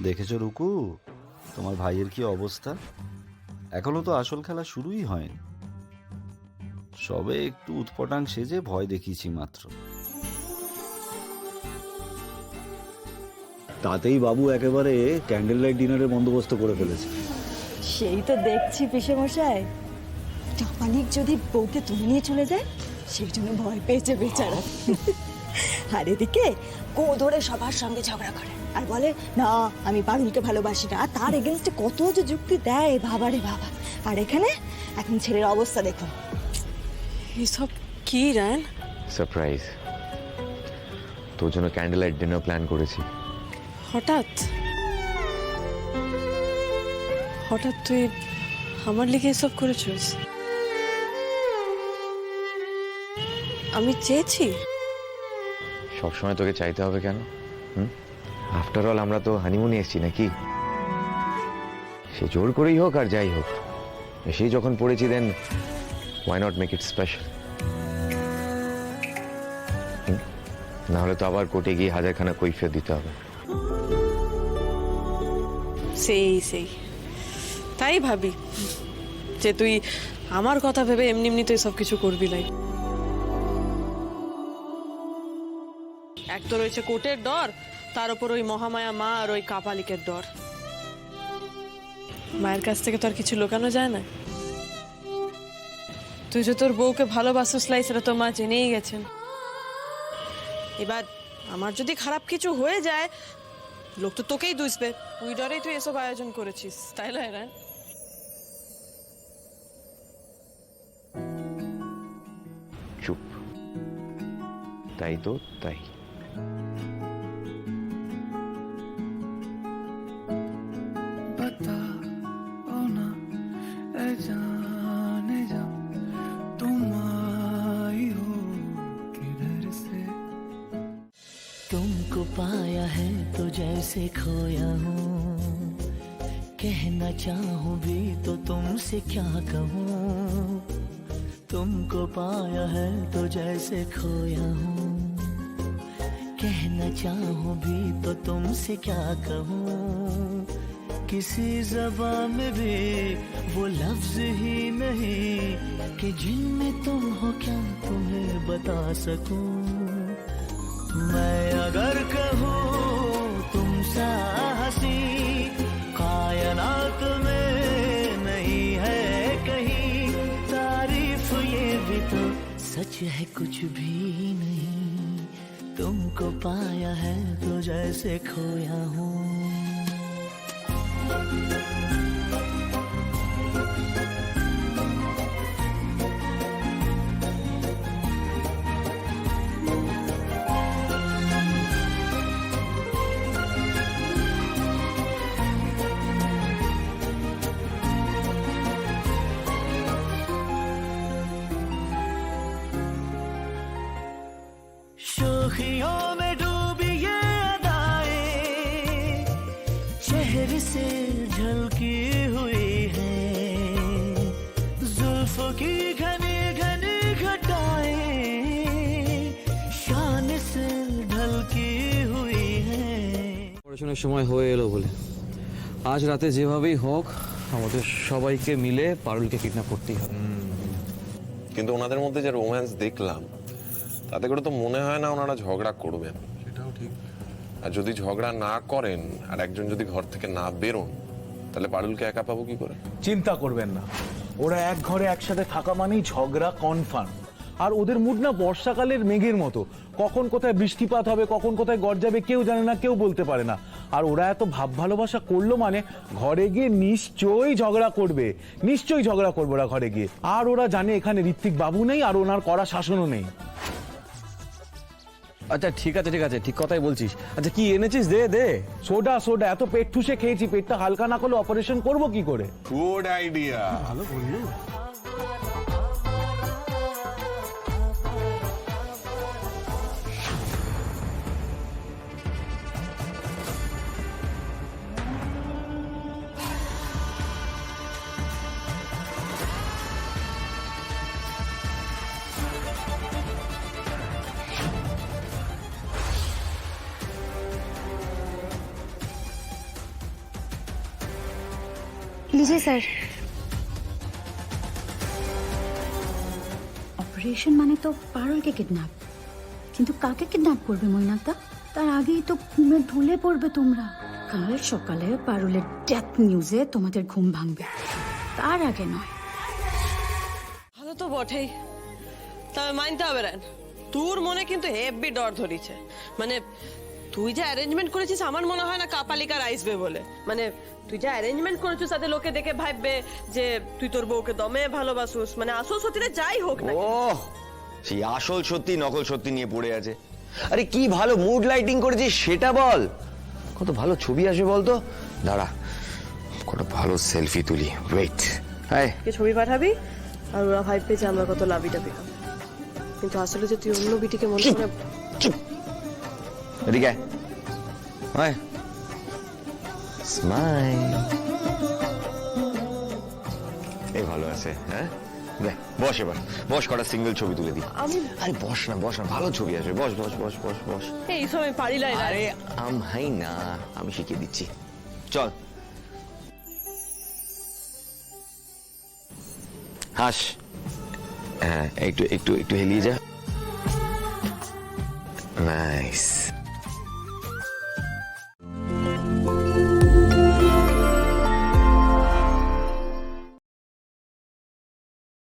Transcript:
দেখেছো রুকু, তোমার ভাইয়ের কি অবস্থা? এখনো তো আসল খেলা শুরুই হয়নি, সবে একটু উৎপটাং সেজে ভয় দেখিয়েছি মাত্র। তাতেই বাবু একেবারে ক্যান্ডেল লাইট ডিনারের বন্দোবস্ত করে ফেলেছে। সেই তো দেখছি পিসে মশাই, চাপানিক যদি বউকে তুলে নিয়ে চলে যায় সেই জন্য ভয় পেয়েছে বেচারা। আর এদিকে কো ধরে সবার সঙ্গে ঝগড়া করে আর বলে না আমি পারুলকে ভালোবাসি না, আর তার এগেনস্টে কত যে যুক্তি দেয় বাবা রে বাবা। আর এখানে এখন ছেলের অবস্থা দেখুন। এসব কি রান? সারপ্রাইজ, তোর জন্য ক্যান্ডেল লাইট ডিনার প্ল্যান করেছি। হঠাৎ হঠাৎ তুই আমার লিগে এসব করেছিস? আমি চেয়েছি? সবসময় তোকে চাইতে হবে কেন? আফটার অল আমরা তো হানিমুনে এসেছি নাকি? সে জোর করেই হোক আর যাই হোক, এসেই যখন পড়েছি then why not make it special. না হলে তো আবার কোর্টে গিয়ে হাজারখানা কৈফিয়ত দিতে হবে। সেই সেই তাই ভাবি যে তুই আমার কথা ভেবে এমনি এমনি তুই সব কিছু করবি নাই। এক তো রয়েছে কোর্টের ডর, তার উপর ওই মহামায়া মা আর ওই কাপালিকের ডর। মায়ের কাছ থেকে তো আর কিছু লুকানো যায় না। তুই যে তোর বউকে ভালোবাসিস সেটা তো মা জেনেই গেছেন। এবার আমার যদি খারাপ কিছু হয়ে যায় লোক তো তোকেই দুষবে, ওই ডরেই তুই এসব আয়োজন করেছিস, তাই নয় রান? চুপ, তাই তো তাই। तुमको पाया है तो जैसे खोया हूँ, कहना चाहूँ भी तो तुमसे क्या कहूँ। तुमको पाया है तो जैसे खोया हूँ, कहना चाहूँ भी तो तुमसे क्या कहूँ। किसी ज़बान में भी वो लफ्ज़ ही नहीं कि जिनमें तुम हो क्या तुम्हें बता सकूँ। मैं अगर कहूँ तुम सा हंसी कायनात में नहीं है कहीं, तारीफ ये भी तो सच है कुछ भी नहीं। तुमको पाया है तो जैसे खोया हूँ। शोखियों में डूबी ये अदाएं चेहरे से झलकी हुई है, जुल्फों की घनी घनी घटाएं शान से ढलकी हुई है। পড়াশোনার সময় হয়ে এলো বলে আজ রাতে যেভাবেই হোক আমাদের সবাইকে মিলে পারুলকে কিডন্যাপ করতেই হবে। কিন্তু ওনাদের মধ্যে যে রোম্যান্স দেখলাম তাতে করে তো মনে হয় না ওনারা ঝগড়া করবেন। সেটাও ঠিক। আর যদি ঝগড়া না করেন আর একজন যদি ঘর থেকে না বেরোন তাহলে পারুলকে একা পাবো কি করে? চিন্তা করবেন না, ওরা এক ঘরে একসাথে থাকা মানেই ঝগড়া কনফার্ম। আর ওদের মুড না বর্ষাকালের মেঘের মতো, কখন কোথায় বৃষ্টিপাত হবে কখন কোথায় গর্জাবে কেউ জানে না, কেউ বলতে পারে না। আর ওরা এত ভাব ভালোবাসা করলো মানে ঘরে গিয়ে নিশ্চয়ই ঝগড়া করবে, নিশ্চয়ই ঝগড়া করবে ওরা ঘরে গিয়ে। আর ওরা জানে এখানে ঋত্বিক বাবু নেই আর ওনার কড়া শাসনও নেই। আচ্ছা ঠিক আছে ঠিক আছে, ঠিক কথাই বলছিস। আচ্ছা কি এনেছিস দে দে। সোডা সোডা, এত পেট ঠুসে খেয়েছি, পেটটা হালকা না করলে অপারেশন করবো কি করে? Good idea. ভালো বললো। लीजिए सर। অপারেশন মানে তো পারুলকে কিডন্যাপ, কিন্তু কাকে কিডন্যাপ করবে মৈনাকদা? তার আগেই তো ঘুমে ঢলে পড়বে তোমরা। কাল সকালে পারুলের ডেথ নিউজে তোমাদের ঘুম ভাঙবে, তার আগে নয়। ভালো তো বটেই, তবে মানতে হবে রেন, তোর মনে কিন্তু হেভি ডর ধরিছে। মানে তুই যে অ্যারেঞ্জমেন্ট করেছিস আমার মনে হয় না কাপালিকার আইসবে বলে। মানে তুই যে অ্যারেঞ্জমেন্ট করেছিস তাতে লোকে দেখে ভাববে যে তুই তোর বউকে দমে ভালোবাসুস। মানে আসল সত্যিটা যাই হোক না, ও সেই আসল সত্যি নকল সত্যি নিয়ে পড়ে আছে। আরে কি ভালো মুড লাইটিং করেছিস সেটা বল, কত ভালো ছবি আসবে বলতো। দাঁড়া কত ভালো সেলফি তুলি, ওয়েট। হাই কে ছবি পাঠাবি আর ওরা ভাববে যে আমরা কত লাভিটা পেলাম, কিন্তু আসলে যে তুই অন্য বিটিকে মনে করে। চুপ, এদিকে আয়, স্মাইল। এই ভালো আছে, হ্যাঁ দেখ বস, এবার বস, কটা সিঙ্গেল ছবি তুলে দি। আরে বস না বস না, ভালো ছবি আসবে, বস বস বস বস বস। এই সময় পারি লাই। আরে হাই না, আমি শিখিয়ে দিচ্ছি, চল হাস। হ্যাঁ একটু একটু একটু হেলিয়ে যা, নাইস।